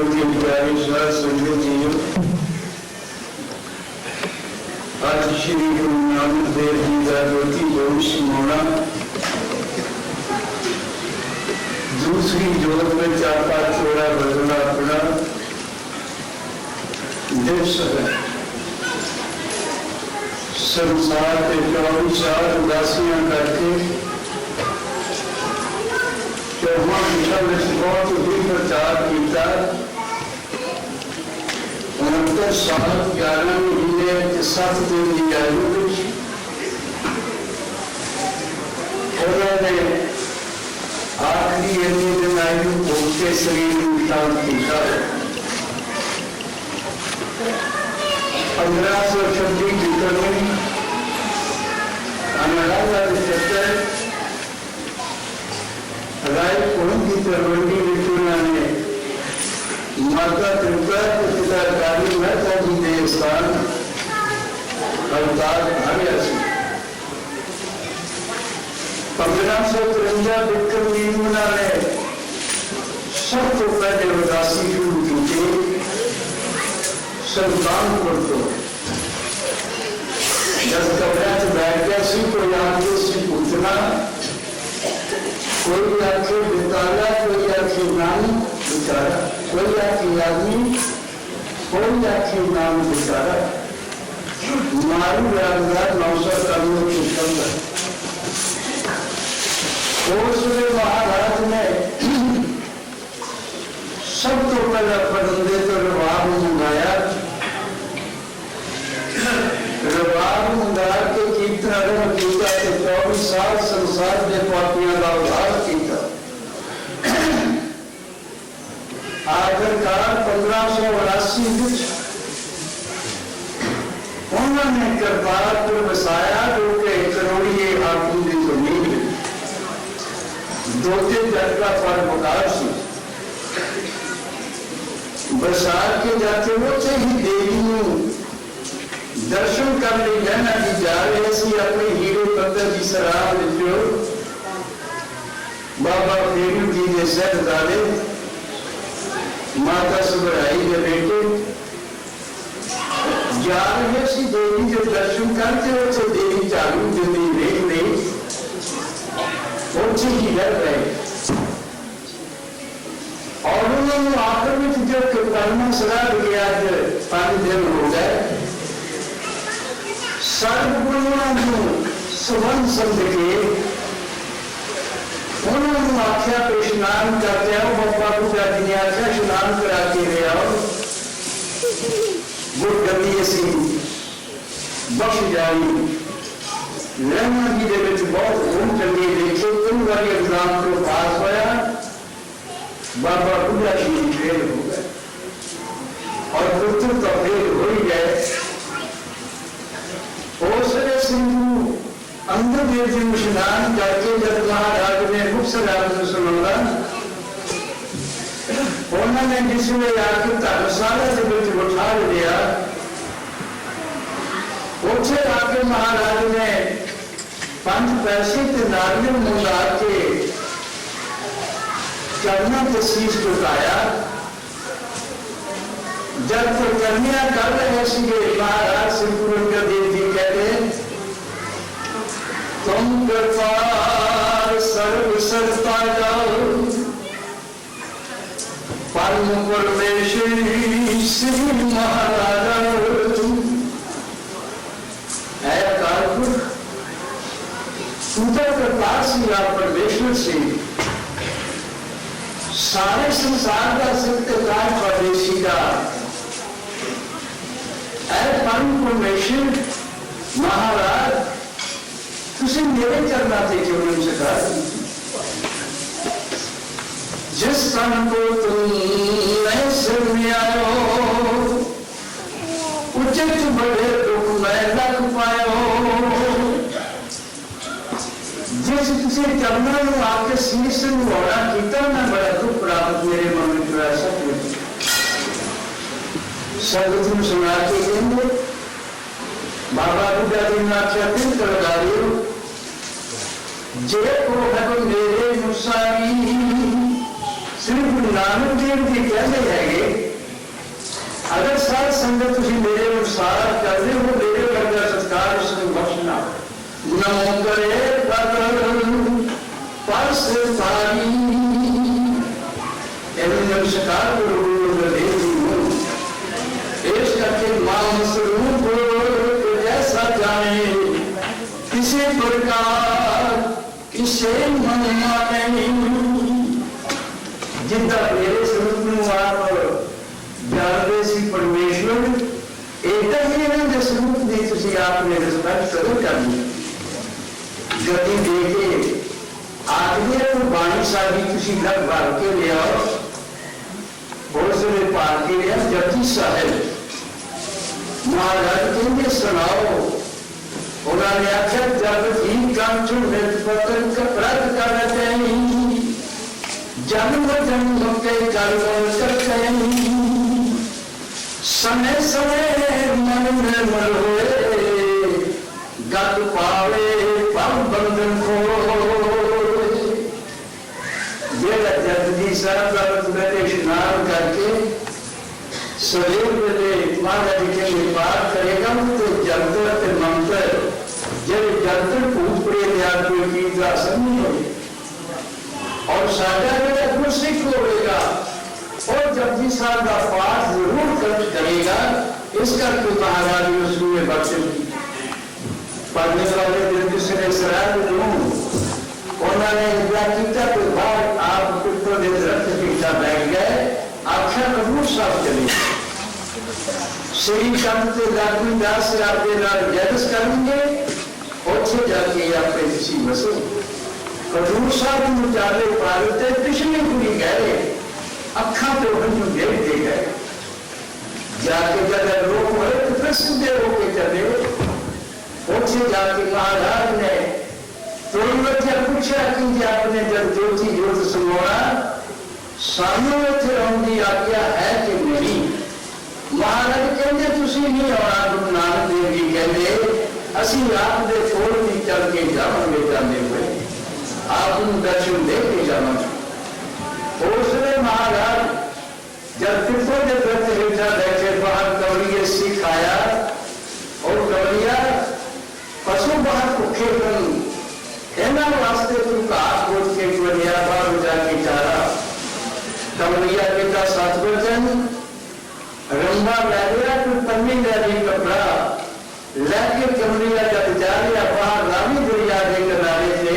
के प्यारे साथ संगत जी, आज श्री गुरु नानक देव जी का ज्योति जोश मोड़ा दूसरी जोत में चापा चोड़ा बदला अपना दिवस है। संसार के 24 उदासियां करके बहुत ही प्रचार किया। 69 साल 11 महीने 7 दिन की आयु उन्होंने आखिरी इतने दिन आयु भोग के शरीर शांत किया। 1526 लीटर में रायपुर की तलवंडी विष्णुना ने माता त्रिपुरा के पिता काली माता जी देव स्थान अवतार भाग्य 1553 विक्रम मीमुना ने सबको पहले उदासी शुरू की थी सुल्तानपुर को। जब कब्र बैठ गया सी को याद से पूछना कोई आखे बितारा, कोई आखे नाम बिचारा, कोई आखे आदमी, कोई आखे नाम बिचारा। मारू रामदार 900 करोड़ की संपत्ति। दूसरे महाभारत में सबको पहला पढ़ने तो रवाब मंगाया। रवाब मंगा के कीर्तन किया तो 24 साल संसार के पापियों का उद्धार किया। आखिरकार 1589 उन्होंने करतारपुर बसाया जो कि करोड़िए हाथों की जमीन दोते जग का पर मकार से बरसात के जाते वो ही देवी दर्शन कर ले जाना जी जा रहे सी अपने हीरो बंदर की शराब लिखो बाबा फेरू जी ने सर डाले माता सुबराई के बेटे जा रहे सी देवी जो दर्शन करते हो तो देवी चालू जल्दी देख नहीं पहुंचे ही डर गए और उन्होंने आखिर में जो कर्म शराब गया 5 दिन हो गए सर्वगुणों सुमन समझ के उन्होंने आख्या पे स्नान करते हो बाबा पूजा जी ने आख्या स्नान करा के ले आओ गुड़ गंदी ऐसी बख्श जाई। लहना जी के बहुत घूम चंगी देखे 3 बार एग्जाम को पास होया बाबा पूजा जी फेल हो गए और पुत्र तो फेल हो ही गए। सिंधु अंदर देव जी स्नान करके जब महाराज ने मुख्य राज सुना उन्होंने जिसमें आके धर्मशाला के उठा लिया उसे आके महाराज ने 5 पैसे के नारियल मंगा के चरणों के शीश झुकाया। जब तो कन्या कर रहे थे महाराज श्री देव जी कहते तुम कृपाल सर्व सर्वता जाओ परम परमेश्वरी श्री महाराजा है कालपुर सुंदर कृपा श्री परमेश्वर से सारे संसार का सत्यकार परदेशी का परम परमेश्वर महाराज तुझे मेरे चलना थे कि उन्होंने सका जिस तन को तुम नए सिर में आयो उचित बड़े दुख में लग पायो। जिस तुझे चलना आपके शीश से होना कितना मैं बड़ा दुख प्राप्त मेरे मन में जो ऐसा सब तुम सुना के देंगे बाबा बुढ़ा जी ने आख्या दिन कर डालियो जे को है मेरे मुसारी श्री गुरु नानक देव जी कहते हैं अगर साध संगत तुम मेरे अनुसार कर रहे हो, मेरे वर्गा संस्कार उसको बख्शना। नमो करे परस पारी नमस्कार इस करके मान स्वरूप ऐसा जाने किसी प्रकार किसे मन माने। जिंदा मेरे स्वरूप आप जानते सी परमेश्वर एक ही स्वरूप की तुम आपने रिस्पेक्ट करो करनी। गति देके आखिर को बाणी साधी तुम लग भर के ले आओ, हौसले पाल के लिया जति साहब महाराज कहते सुनाओ। उन्होंने आख्या जब ही कंठ मृत पकड़ कपड़त करते जन्म जन्म के कर्म करते समय समय मन में मर हुए गत पावे पल बंधन को। जगदी साहब स्नान करके सदैव मेरे महाराज के निर्वाह करेगा तो जंतर मंत्र जब जंतर भूत प्रेत या कोई चीज का असर नहीं होगी और साझा बेटा गुरसिख होगा और जपजी साहब का पाठ जरूर खर्च करेगा। इसका कोई महाराज उसमें बख्शे पढ़ने वाले दिन दूसरे शराब लूं उन्होंने किया तो बाद आप कुत्तों ने रक्त पीछा बैठ गए। आख्या कबूर साहब चले श्री चंद लाखी दास आपके नाल जैस करेंगे उसे जाके आपने किसी बसो कबूर साहब मुचाले पालते पिछली पूरी गए अखा तो हंजू देख दे गए। जाके जब लोग हुए तो फिर सीधे होके चले उसे जाके महाराज ने तुरंत पूछा कि आपने जब ज्योति ज्योत सुनोना सानू इतने आने आज्ञा है कि नहीं। महाराज कहते तुम नहीं आना। गुरु नानक देव जी कहते असी आपके कोल भी चल के जावे जाते हुए आप दर्शन दे के जाना। उसने महाराज जब पिपल के व्रत हेठा बैठे बाहर कवड़िए सिखाया और कवड़िया पशु बाहर भुखे बन एना वास्ते तू घास बोझ के कवड़िया बाहर जाके चारा कवड़िया पिता सात बचन रंबा लै लिया तू पन्नी लै ली कपड़ा लैके कवड़िया जब जा लिया बाहर रावी दरिया के किनारे से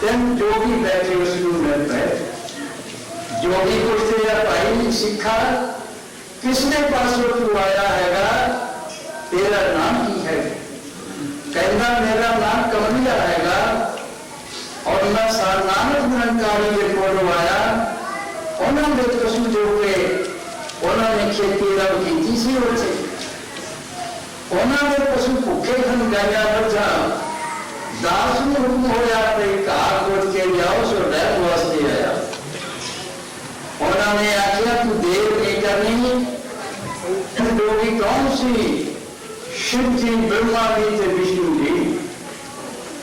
तेन जोगी बैठे उसको मिल बैठ जोगी पूछते या भाई सिखा किसने पासों तू आया हैगा तेरा नाम की है। कहना मेरा नाम कमलिया हैगा और मैं नानक निरंकारी के कोल आया। उन्होंने पशु जो उन्होंने खेती रब की सी उसे उन्होंने पशु भुखे खन गाया बचा दास में हुक्म होया घाह कोट के जाओ सो रहन वास्ते आया। उन्होंने आख्या तू देर नहीं करनी। डोगी कौन सी शिव जी ब्रह्मा जी से विष्णु जी।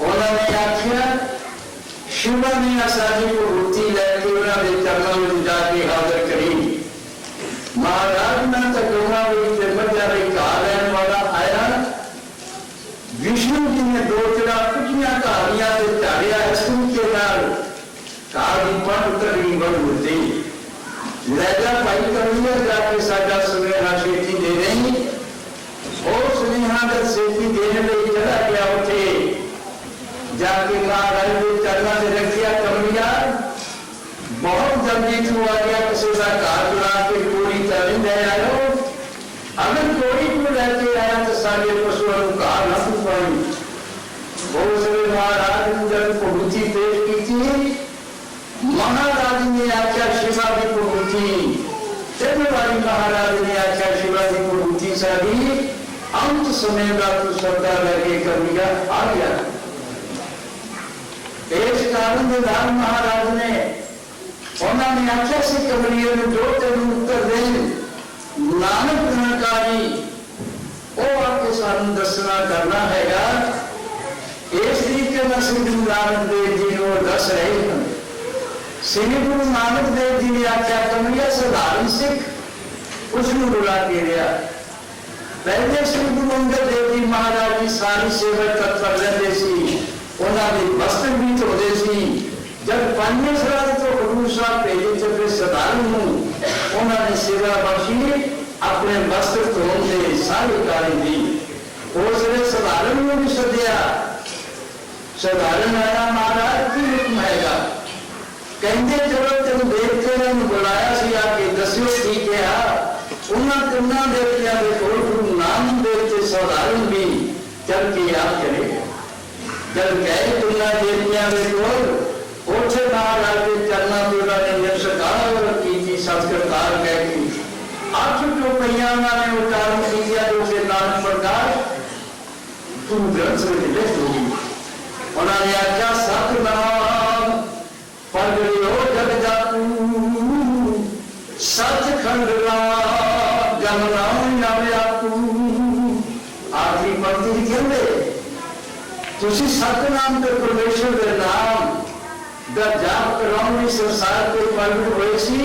उन्होंने आख्या शिवा ने आसानी को रुचि लैके उन्होंने चरणों में जाके हाजिर करी। महाराज ने तो गंगा में मजा में घाह लैन वाला आया। विष्णु जी ने दो चढ़ा कुटिया कहानियां से चाड़िया के नाल घाह की पंड करी बन होती लैजा भाई करिए जाके साडा सुनेहा छेती दे रही और सुनेहा का छेती देने लगी चला गया उठे जाके महाराज ने चरणों में रखिया कमलिया बहुत जल्दी तू आ गया किसी का घाह चुरा के पूरी तरह ले आयो। अगर कोई को लेके आया तो सारे पशुओं को घाह न तू पाई। बहुत महाराज ने जब प्रभुति पेश की थी महाराज ने आख्या शिवा की प्रभुति तेरे वाली महाराज ने आख्या शिवा की प्रभुति सारी अंत समय का तू श्रद्धा लगे कमिया आ गया। इस कारण दान महाराज ने उन्होंने आख्या से कमरिए में जो तेन उत्तर दे नानक निरंकारी वो आपके सामने दर्शना करना हैगा। इस तरीके में श्री गुरु नानक देव जी को दस रहे हैं। श्री गुरु नानक देव जी ने आख्या कमरिया साधारण सिख उसने बुला के लिया। पहले श्री गुरु अंगद देव जी महाराज की सारी सेवा तत्पर रहते सी, उन्होंने वस्त्र भी धोते सी। जब पांचवें श्राद्ध तो हजूर साहब भेजे थे फिर सधारण उन्होंने सेवा बख्शी, अपने वस्त्र धोने सारी गाली दी। उसने सधारण को भी सदिया। सधारण आया, महाराज की हुक्म हैगा, कहते चलो तुम देखते हैं, बुलाया सी आके दस्यो ठीक है। उन्होंने तिना देवतिया के कोल गुरु नाम देवते सधारण भी चल के याद करे। जब गए तिना देवतिया के कोल उठे महाराज के चरना तुरा ने नमस्कार की संस्कार कह की 8 टोकरियां ने उच्चारण किया जो के नाम प्रकार तू ग्रंथ में लिख होगी। उन्होंने आख्या सतनाम पगड़ियो जग जातू सचखंड जमना आखिरी पंक्ति कहते तुसी सतनाम के परमेश्वर के नाम ਦਾ ਜਾਪ ਕਰਾਉਣ ਸੰਸਾਰ ਤੇ ਪ੍ਰਗਟ ਹੋਏ ਸੀ।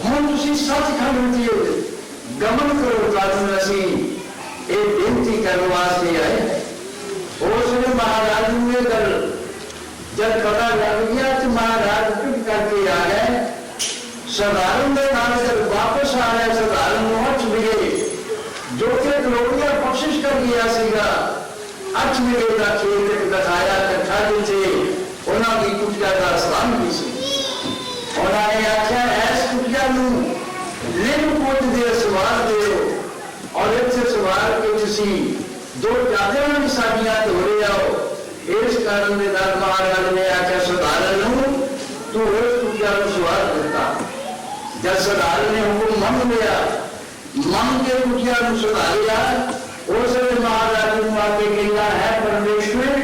ਹੁਣ ਤੁਸੀਂ ਸੱਚਖੰਡ ਵਿੱਚ ਗਮਨ ਕਰੋ। ਤੁਹਾਨੂੰ ਅਸੀਂ ਇਹ ਬੇਨਤੀ ਕਰਨ ਵਾਸਤੇ ਆਏ। ਉਸ ਨੇ ਮਹਾਰਾਜ ਨੂੰ ਇਹ ਗੱਲ ਜਦ ਪਤਾ ਲੱਗ ਗਿਆ ਤੇ ਮਹਾਰਾਜ ਚੁੱਪ ਕਰਕੇ ਆ ਗਏ। ਸਧਾਰਨ ਦੇ ਨਾਲ ਜਦ ਵਾਪਸ ਆ ਰਹੇ ਸਧਾਰਨ ਨੂੰ 8 ਵਿਗੇ ਜੋ ਕਿ ਲੋਕੀਆ ਬਖਸ਼ਿਸ਼ ਕਰ ਗਿਆ ਸੀਗਾ 8 ਵਿਗੇ ਦਾ ਖੇਤ ਦਿਖਾਇਆ ਇਕੱਠਾ ਜਿੱਥੇ ਉਹਨਾਂ ਦੀ ਕੁਟਿਆ ਦਾ ਸਥਾਨ ਵੀ ਸੀ। ਉਹਨਾਂ ਨੇ ਆਖਿਆ ਇਸ ਕੁਟਿਆ ਨੂੰ ਲਿੰਗ ਪੁੱਤ ਦੇ ਸਵਾਰ ਦਿਓ ਔਰ ਇੱਥੇ ਸਵਾਰ ਕੇ ਤੁਸੀਂ 2 ਚਾਦਰਾਂ ਵੀ ਸਾਡੀਆਂ ਧੋਰੇ ਆਓ। ਇਸ ਕਾਰਨ ਦੇ ਨਾਲ ਮਹਾਰਾਜ ਨੇ ਆਖਿਆ ਸਧਾਰਨ ਨੂੰ ਤੂੰ ਇਸ ਕੁਟਿਆ ਨੂੰ ਸਵਾਰ ਦਿੱਤਾ। ਜਦ ਸਧਾਰਨ ਨੇ ਹੁਕਮ ਮੰਨ ਲਿਆ, ਮੰਨ ਕੇ ਕੁਟਿਆ ਨੂੰ ਸੁਧਾਰਿਆ। ਉਸ ਵੇਲੇ ਮਹਾਰਾਜ ਨੂੰ ਆ ਕੇ ਕਹਿੰਦਾ ਹੈ ਪਰਮੇਸ਼ਵਰ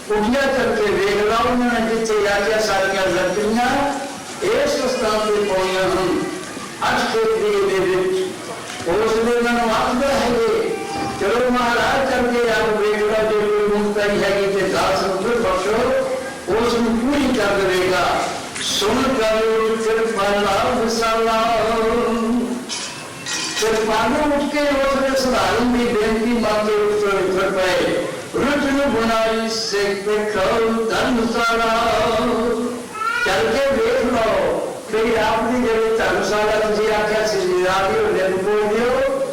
ਕੁਟਿਆ ਕਰਕੇ ਵੇਖ ਲਾ। ਉਹਨਾਂ ਨੇ ਜਿੱਥੇ ਆਖਿਆ ਸਾਰੀਆਂ ਲੜਕੀਆਂ ਇਸ ਸਥਾਨ ਤੇ ਪਾਉਣੀਆਂ ਹਨ 8 ਖੇਤਰੀ ਦੇ ਵਿੱਚ। ਉਸ ਨੇ ਉਹਨਾਂ ਨੂੰ ਆਖਦਾ ਹੈ ਚਲੋ ਮਹਾਰਾਜ ਕਰਕੇ ਆਪ ਵੇਖ ਲਾ, ਜੇ ਕੋਈ ਮੁਕਤਾਈ ਹੈਗੀ ਤੇ ਦਾਸ ਨੂੰ ਫਿਰ ਬਖਸ਼ੋ, ਉਸ ਨੂੰ ਪੂਰੀ ਕਰ ਦੇਵੇਗਾ। ਸੁਣ ਕਰੋ ਫਿਰ ਪਾਲਾ ਵਿਸਾਲਾ ਫਿਰ ਪਾਣੋ ਉੱਠ ਕੇ ਉਸ ਨੇ ਸਧਾਰਨ ਦੀ ਬੇਨਤੀ ਮੰਗ ਕੇ ਉੱਤਰ ਪਏ। रुचन बुनाई से धर्मशाला चल के देख लो फिर आपकी जब धर्मशाला तुझे आख्या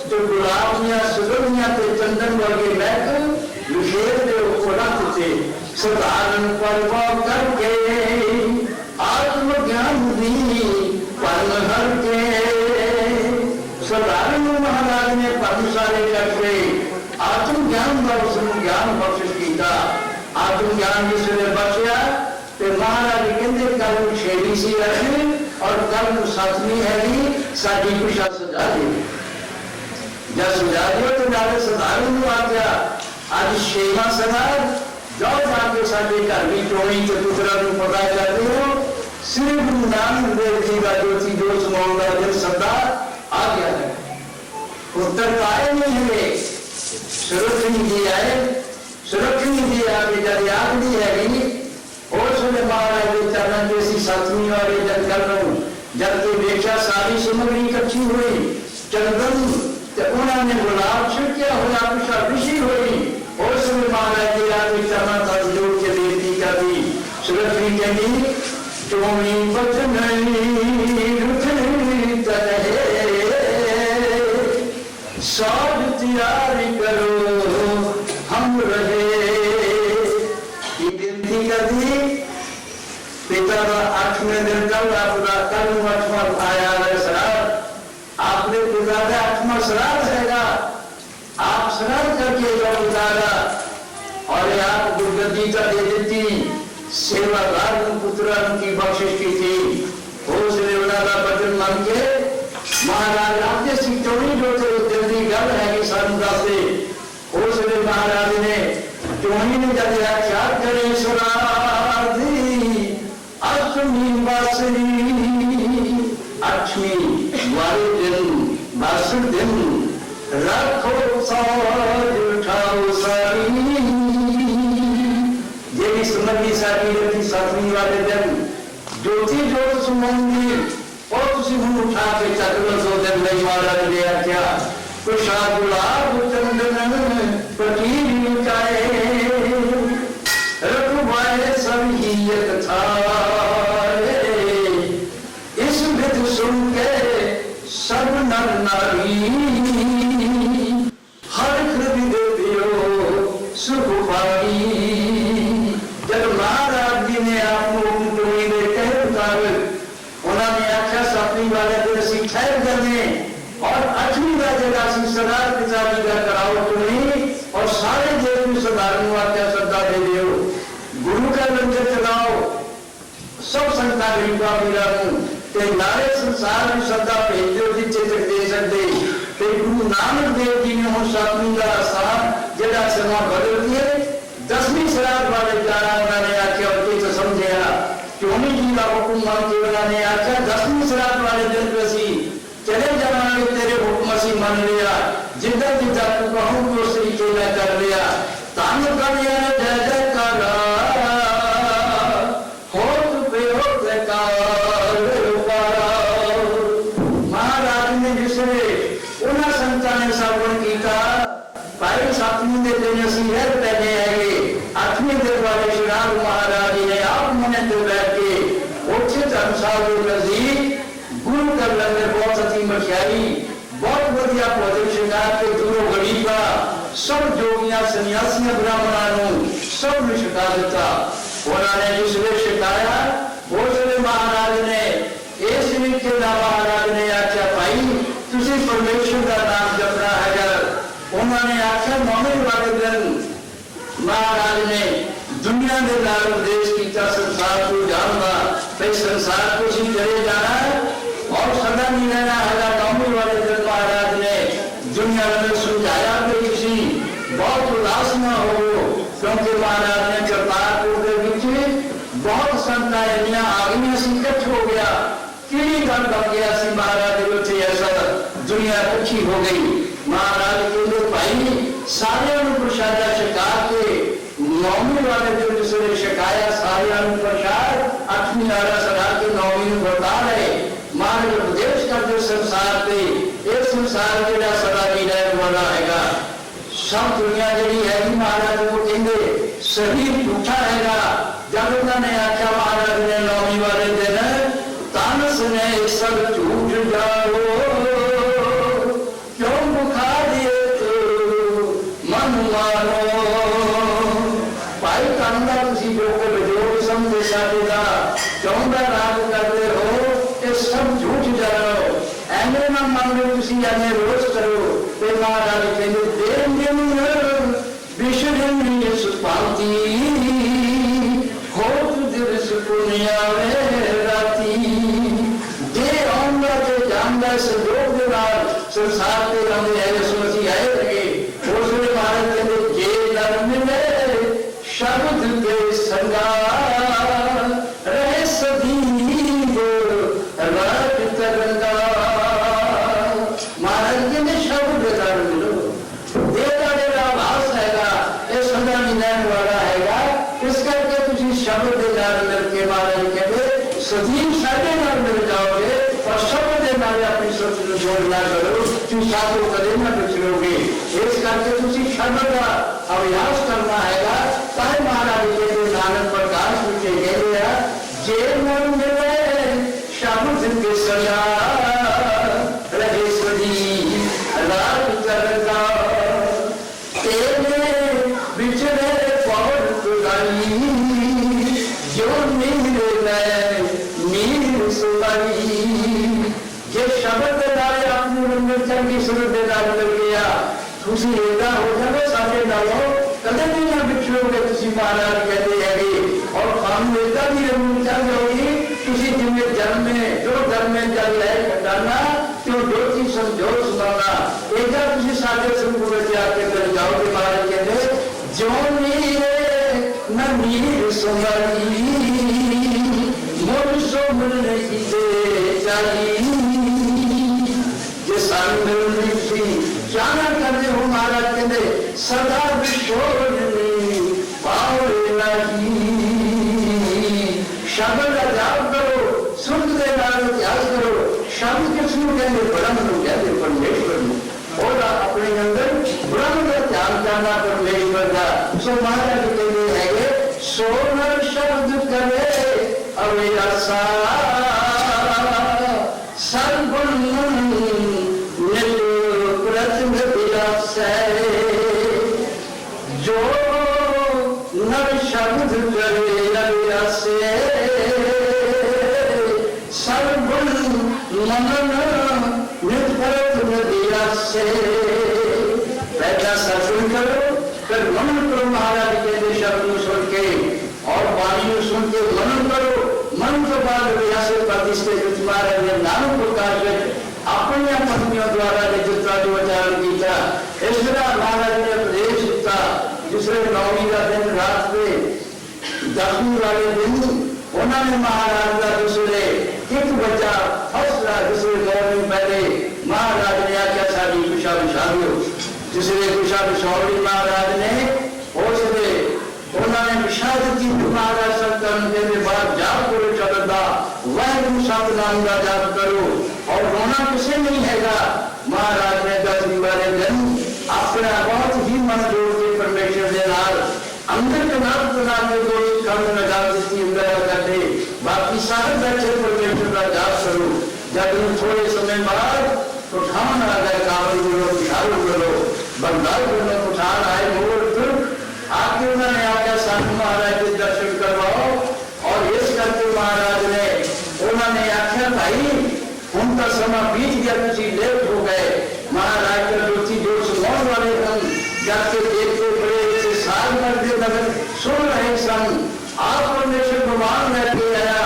तो गुलाब सुगंधियां चंदन वर्गे महक लुखेर दो रख से सधारण परवाह करके आत्मज्ञान दी परम हर के। सधारण महाराज ने धर्मशाले करके आत्मज्ञान का उसने ज्ञान बख्शिश किया। आत्मज्ञान जिसने बख्शिया तो महाराज कहते कल छेड़ी सी रखी और कल सातवीं हैगी साड़ी कुशा सजा दी। जब सजा दियो तो जाके सधारण आ गया आज 6वां सगार जाओ जाके साढ़े घर की चोरी चतुरा पता करते हो। श्री गुरु नानक देव जी का ज्योति जो समाओं का दिन सदा आ गया है। उत्तर पाए नहीं है सुरक्षणी जी आए। सुरक्षणी जी आके जब याद नहीं हैगी उस वे महाराज के चरण के सी 7वीं वाले जब कर जबकि देखा सारी सामग्री इकट्ठी हुई चंदन उन्होंने गुलाब छिड़किया हुआ पिछा खुशी हुई। उस वे महाराज के आके चरण का जोड़ के बेनती कर दी। सुरक्षणी कहती चोमी बचन साज तैयारी करो हम रहे। ये बेनती कर दी। पिता का 8वें दिन कल आपका कल 8वां आया है श्राद्ध। आपने पिता का 8वां श्राद्ध हैगा, आप श्राद्ध करके जाओ पिता का और आप दुर्गति का दे देती सेवादार पुत्र की बख्शिश की थी। उस का वचन मान के महाराज आपके सिक्योरी जो थे जल्दी गल है कि साधुता से उस महाराज ने चोरी ने जब ख्याल करे अष्टमी बासरी 8वीं वाले दिन बासर दिन रखो साज उठाओ सारी। ये भी समझी सारी रखी 7वीं वाले दिन ज्योति ज्योत सुमंदिर और तुसी हुण उठा के चक लो 2 दिन नहीं महाराज ने आख्या कुशा गुलाब चंदन पटीर लुटाए रघुबाए सब ही थारे इस विध सुन के सब नर नारी हर हृदय दियो सुख पाई। जब महाराज जी ने आपको टोली में कहे मुताबिक उन्होंने आख्या सपनी वाले दिन असी ठहर करने और 8वीं का जगह असी सरदार पिताजी का कराओ टोली और सारे देश में सरदार को आख्या श्रद्धा दे दियो गुरु का लंगर चलाओ सब संता गरीबा मीरा ते नारे संसार में श्रद्धा भेज दो जिथे तक दे सकते ते गुरु नानक देव जी ने हम सपनी का आसान जरा समा बदल दिए 10वीं श्राद्ध वाले जाना उन्होंने आख्या और तो समझा क्यों जी का हुक्म मान के उन्होंने आख्या 10वीं श्राद्ध वाले दिन पे असी चले जावांगे तेरे हुक्म असी मान लिया जिदा जिदा तू कहूं तो उस तरीके में कर लिया तान कर लिया जय जयकारा हो पे हो जयकार महाराज ने जिसने उन्हें संतान ने श्रवण किया भाई 7वीं के दिन असी है पहले आएंगे 8वीं दिन वाले श्रीराम महाराज ने आप मने तो बैठ के उच्च धर्मशाला के नजदीक गुरु का लंगर बहुत अच्छी मठियाई बहुत बढ़िया भोजन श्रृंगार के दूरों गरीबा सब जोगियां सन्यासियां ब्राह्मणों सब ने छिका दिता। उन्होंने जिसने छिकाया उसने महाराज ने इस के महाराज ने आख्या भाई तुसी परमेश्वर का नाम जपना है। उन्होंने आख्या 9वें वाले दिन महाराज ने दुनिया के नाल उपदेश किया संसार को जानना भाई संसार को सी चले जाना है और सदा नहीं रहना है। 9वें वाले दिन महाराज ने दुनिया में समझाया कि किसी बहुत उदास न हो क्योंकि महाराज ने करतारपुर के बीच बहुत संतान आगे संकट हो गया किड़ी गल बन गया सी महाराज उठे ऐसा दुनिया दुखी हो गई। महाराज कहते भाई सारे प्रसादा छका के 9वें वाले दिन जिसने छकाया सारे प्रसाद 8वीं वाला सदा के 9वीं बता रहे महाराज उपदेश करते संसार पे एक संसार जरा सदा नहीं रहने वाला है सब दुनिया जी है महाराज को कहते शरीर झूठा है। जब उन्होंने आख्या महाराज ने 9वीं वाले दिन तानस ने सब झूठ जाओ क्यों बुखा दिए तो मन मानो भाई कहना तुसी जो समझे साडे दा चाहता राग करते हो ये सब झूठ जाओ एने ना मान लो तुसी एने रोज करो ते महाराज कहते देन दिन विषयन सुपाती हो दिवस पुनिया राती जे आऊंगा ते जानदा संजोग दे नाल संसार के रंगे है सोची आए लगे उसने महाराज कहते जे नर मिले शब्द के संगा रहे सदी रात तरंगा महाराज कहते शब्द कर मिलो देता डेरा भास हैगा ये सदा नहीं रहने वाला हैगा इस करके तुझी शब्द के नाल मिलके महाराज कहते सदी साढ़े नाल मिल जाओगे और शब्द के नाल अपनी सोच को जोड़ना करो तुम साधु कदे ना बिछड़ोगे इस करके तुझी शब्द का अभ्यास करना हैगा। ताई महाराज कहते नानक प्रकाश के कहते जे मन मिले शब्द के सजा रहे सदी रात तरंगा तेरे बिछड़े पौध तुलाई जो नीर सुनाई ये शब्द नाले अपनी रंगचन की सूरत नाल मिल गया तुसी एदा हो जावे साथे नालों कदे भी ना बिछड़ोगे तुसी महाराज कहते हैं और हम एदा भी रंगचन होगी तुसी जिम्मे जन्म में जो धर्म में जल है कटाना तो दोती समझो सुनाना एदा तुसी साथे संग में आके कर जाओगे महाराज कहते जो नीरे न नीर सुनाई मोर सो मिलने की दे जाई ये संग जाना करते हो महाराज कहते सदा विश्वनी पावे नहीं शब्द का जाप करो सुख के नाल त्याग करो शब्द किसनों कहते ब्रह्म को कहते परमेश्वर और अपने अंदर ब्रह्म का ध्यान करना परमेश्वर का। सो महाराज कहते हैं सोनर शब्द करे अविरसा सर्वगुण प्रथम विलास जो नर शब्द करे अविरस सर्वगुण मनन पहला सत्संग करो फिर मनन करो। महाराज के शब्द सुन के और वाणी सुन के मनन करो। मन के बाद से प्रतिष्ठित महाराज ने नाम प्रकाश अपनी पत्नियों द्वारा जितना जो उच्चारण किया इस तरह महाराज ने उपदेश दिया। दूसरे नौवीं का दिन रात में 10वीं वाले दिन उन्होंने महाराज का दूसरे एक बच्चा फसला दूसरे 9वीं पहले महाराज ने आख्या साड़ी कुशा बिछाओ। दूसरे कुशा बिछाओ महाराज ने उसने उन्होंने विषाद की महाराज संतन के बाद जाप करो चलता वह शब्द नाम का जाप करो और रोना किसे नहीं हैगा। महाराज ने 10वीं वाले दिन अपना बहुत ही मन जोड़ के परमेश्वर के नाल अंदर के नाम बना के दो कम लगा देती करते बाकी सारे बैठे परमेश्वर का जाप करो। जब थोड़े समय बाद उठान आ गए कावल बोलो बिहारो बोलो बंगाल बोलो उठान आए मोर फिर आके उन्होंने आकर साधु महाराज के दर्शन करवाओ और इस करके महाराज ने उन्होंने आख्या भाई उनका समय बीत गया किसी लेट हो गए। महाराज के ज्योति जो सुनाने वाले हम जाके देखते बड़े से साल मरते नगर सुन रहे सन आप परमेश्वर भगवान लेके आया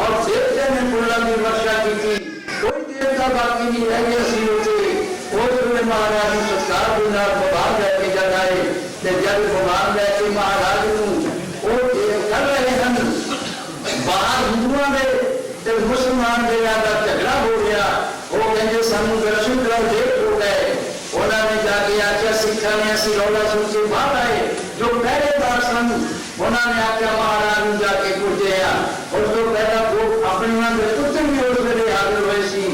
और देवता ने फूलों की वर्षा की थी। कोई देवता बाकी नहीं रह गया सी होते महाराज ने सत्कार देना भगवान लेके जाए जब भगवान लेके महाराज कर रहे हैं बाहर हिंदुओं में मुसलमान का झगड़ा हो गया। वो कहते सानू दर्शन करो लेट हो गए। उन्होंने जाके आख्या सिखा ने असि रौला सुन के बाहर आए जो पहरेदार सन उन्होंने आख्या महाराज जाके पूछे और तो पहला वो अपने पुत्र भी उस वे हाजिर हुए सी।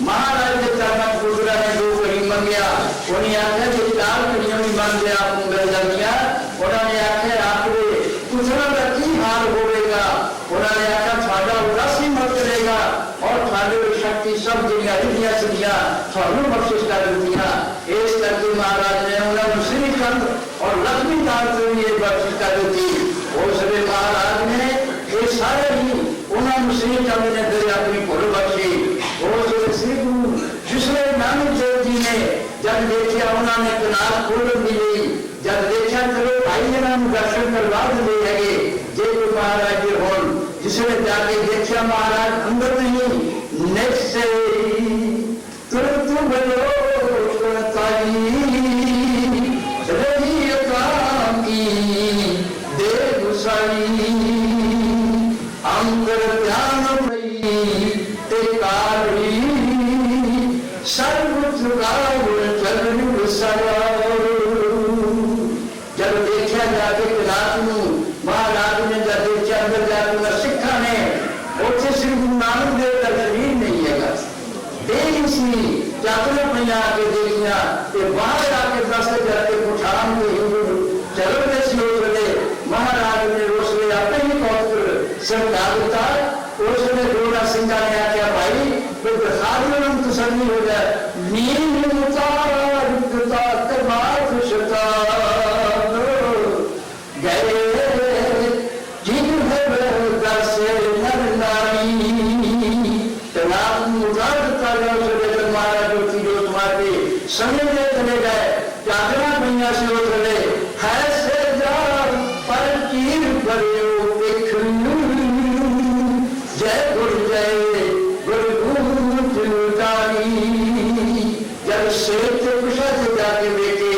महाराज के चाणक पुत्रा ने 2 घड़ी मंगया उन्हें आख्या कि 4 घड़ियों भी मंग गया आप मिल जाएगा। उन्होंने आख्या आपके पुत्रा का की हाल होगा। उन्होंने आख्या थाड़ा उदासी मत करेगा और थाड़े शक्ति सब दुनिया दुनिया सिद्धियां थानू बख्शिश कर दिया। इस करके महाराज ने उन्होंने श्रीखंड और लक्ष्मी दान को ये बख्शिश कर दी। उसने महाराज ने ये सारे ही उन्होंने श्रीखंड ने फिर अपनी भुल बख्शी। श्री गुरु जिसने नानक देव जी ने जब देखा उन्होंने कनाल खोल मिली जब देखा चलो भाई इन्होंने दर्शन करवा दे है जे कोई महाराज जी हो जिसने जाके देखा महाराज अंदर नहीं नेक्स्ट तुरंत बोलो अंदर ध्यान जब देखा जाके महाराज ने जब देखा अंदर जाकर सिखा ने उसे श्री गुरु नानक देव का शरीर नहीं है चाकरे पहिया आके देखिया बाहर आके दस जाके पुठान के हिंदू चलो चले महाराज ने रोसले अपने ही पौत्र समझा देता। उसने रोड़ा सिंगा ने आख्या भाई तो खाली तसली हो जाए नींद गए समय चले गए चादरा मैया से उतरे है से जा पर चीर करो जय गुरु जब शेर के कुशा से जाके देखे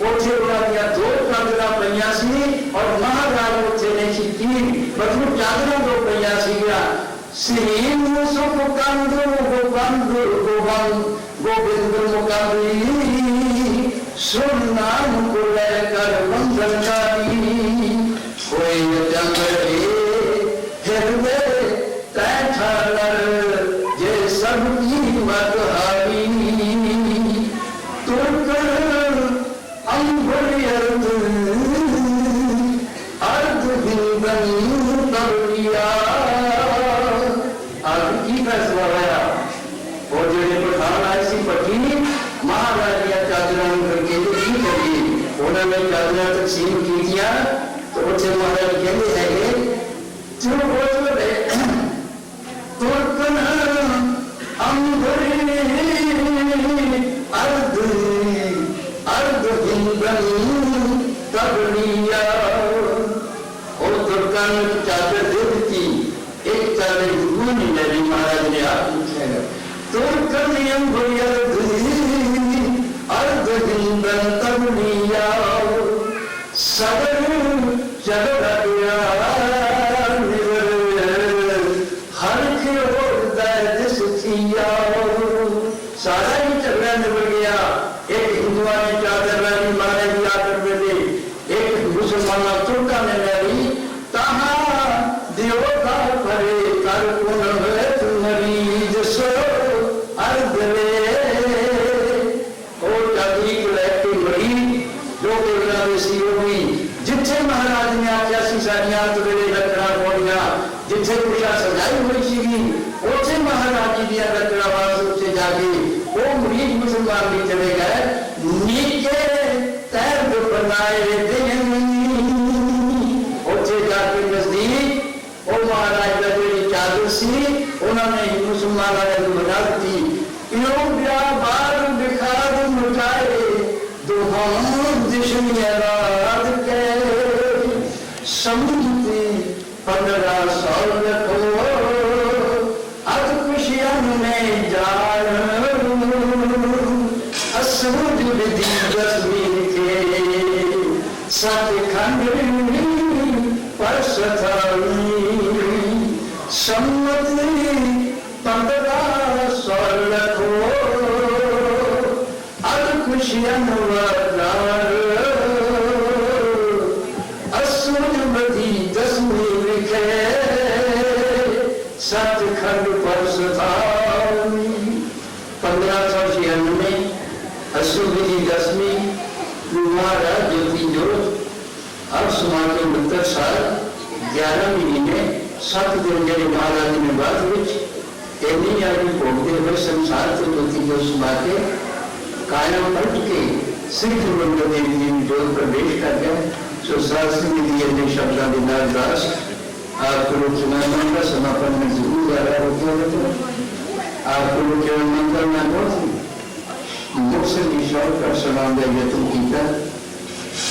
उठे उन्होंने 2 चादरा मैया सी और महाराज उठे ने की मतलब चादरा 2 मैया सी गया श्री सुख कंदु गोबंधु गोविंद मुकाबली सुनाम को लेकर मंगलकारी कोई जंगले हृदय कैथालर जे सब की मत हारी तुरकर अंबर अर्ध हिंदन तबलिया अर्ध की फैसला होया और जो पठान आए सी पट्टी महाराजा चादरा करके की करिए उन्होंने चादरा तकसीम की किया तो उसे महाराज कहते हैं जो बोल रहे तुरकन अंबर अर्ध अर्ध हिंदन तबलिया और तुरकन चादर दे दी एक चादर गुण नबी महाराज ने आप पूछा तुरकन अंबर अर्ध हिंदन तबलिया सदर जगत हर के और दर्द सुखिया सारा ही झगड़ा निकल गया। एक हिंदुआ ने चादर वाली मारे दिया करते थे, एक मुसलमान तुर्का ने लड़ी तहा देवता भरे कर कुन है तुम्हारी जसो अर्धले और जाति को लेके मरी जो केवला वैसी होगी जिथे महाराज ने आख्या सी सारियां तुरे रखना पौड़िया जिथे पूजा सजाई हुई सी उसे महाराज जी दिया रखना वास से जाके वो मुरीद मुसलमान भी चले गए नीचे तैर बनाए उसे जाके नजदीक वो महाराज का जो चादर सी उन्होंने मुसलमान को बना दी क्यों ब्याह बार दिखा मुझाए तो हम दुश्मन के समझती 15 साल रखो अब खुशियां में जान असमझ विधि जस्मीन के सतखंड पर सथाई सम्मति 15 साल रखो अब खुशियां सतखंड पर सताई 1596 अशुभि दसवीं महाराज ज्योति जोत अब समाज के मृतक साल 11 महीने 7 दिन जब महाराज ने बात विच एनी आदि भोगते हुए संसार से ज्योति जो समाज के कायम पलट के सिद्ध बंद देवी जी जोत प्रवेश कर गए सो शास्त्र में दिए ने शब्दा दिनार दास आपको लोग सुनाने का समापन में जरूर जा रहा होता है तो आपको लोग केवल मंगल ना बहुत मुख से निशान कर सलाम दे यतु कीता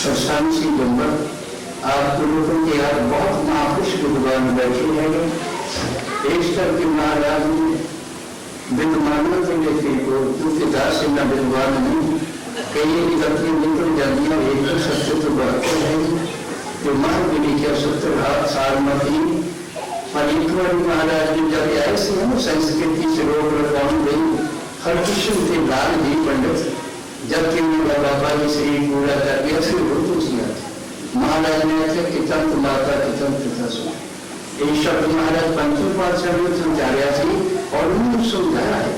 और शांति गंबर आपको लोगों के यार बहुत महापुरुष विद्वान बैठे हैं एक स्तर के महाराज ने विद्वानों के लेते को दूसरे दास से न विद्वान नहीं कई गलती निकल जाती है एक तो सत्य तो बढ़ते हैं जो महावीर क्या 70 साल में थी फरीदपुर महाराज ने जब आए से हम संस्कृति से रोक रखवाई गई हरकृष्ण थे लाल जी पंडित जबकि उनका बाबा जी से ही पूरा कर दिया फिर उर्दू किया महाराज ने आखे कितंत माता कितंत पिता सो ये शब्द महाराज पंचम पातशाह में समझाया थी और उन्होंने समझाया है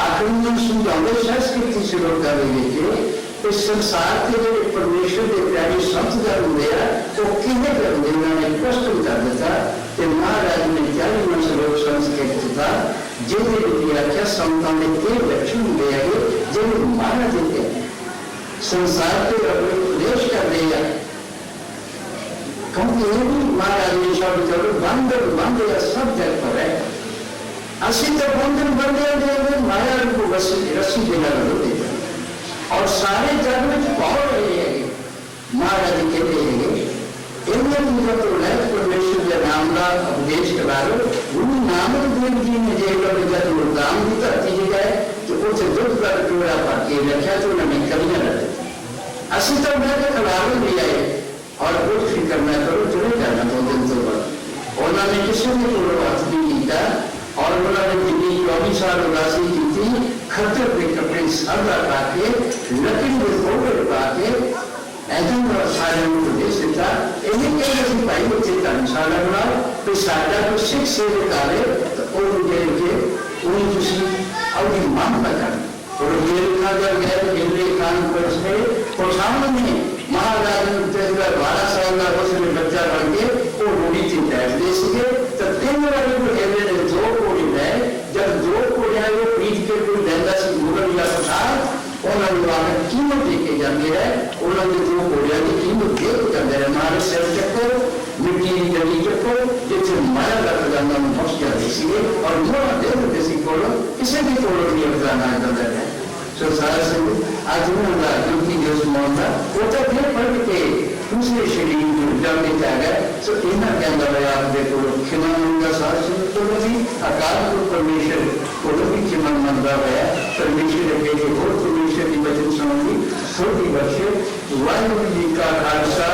आखिर उन्होंने समझावे संस्कृति से रोक कर लेके इस संसार के जो परमेश्वर के प्यारे संत कर दिया तो किन्हें कर देना ने प्रश्न कर देता कि महाराज ने क्या श्लोक संस्कृत था जिन्हें दिया क्या संतान ने के लक्षण दिया है जिन्हें मारा देते हैं संसार के उपदेश कर दिया क्योंकि ये भी महाराज ने शब्द जरूर बंधन बंध या सब जग पर है असी तो बंधन बंधे माया को रस्सी देना देते और सारे जग में पहुंच रहे हैं महाराज कहते हैं इनमें मुझे तो लैस परमेश्वर के नाम का उपदेश करा लो गुरु नानक देव जी ने जब जब दाम भी करती गए तो कुछ दुख का टुकड़ा पाके रखा तो उन्होंने कभी न रखे असी तो मैं खिलाड़ी भी आए और कुछ फिक्र न करो चले जाना तो दिन तो उन्होंने किसी ने पूर्वार्थ नहीं किया और उन्होंने दिल्ली 24 साल उदासी की थी खतर के कपड़े सादा पाके लकड़ी में गोबर पाके ऐसा सारे उपदेश देता इन्हें कई भाई बच्चे धर्मशाला बनाओ तो सादा को सिख से निकाले तो उन्हें काम करना और हेलखा जब गए हेले खान पर से और सामने महाराज 12 साल का उसमें बच्चा बन के वो रूढ़ी थी दे सके तो 3 वाले को हेले ने 2 कोड़ी है जब 2 कोड़ी है वो पीठ के कोई देंदा से मुगल या था उन्होंने वाला कीमत देके जाते हैं उन्होंने 2 कोड़िया की कीमत दे के जाते हैं हमारे सिर चक्कर मिट्टी की जली चक्को जिससे माया का खजाना में पहुंच गया इसलिए और मोड़ा देव जैसी कोलो किसी भी कोलो की खजाना अंदर है सो सारा से आज उन्होंने क्योंकि जो मामला वो तो फिर पढ़ के दूसरे शरीर में जब में आ गए सो इन्हें क्या अंदर है आप देखो खिमान का साथ तो भी अकाल को परमेश्वर को भी खिमान मंदा है परमेश्वर के और परमेश्वर की वचन सुनोगी छोटी बच्चे वायु जी का खालसा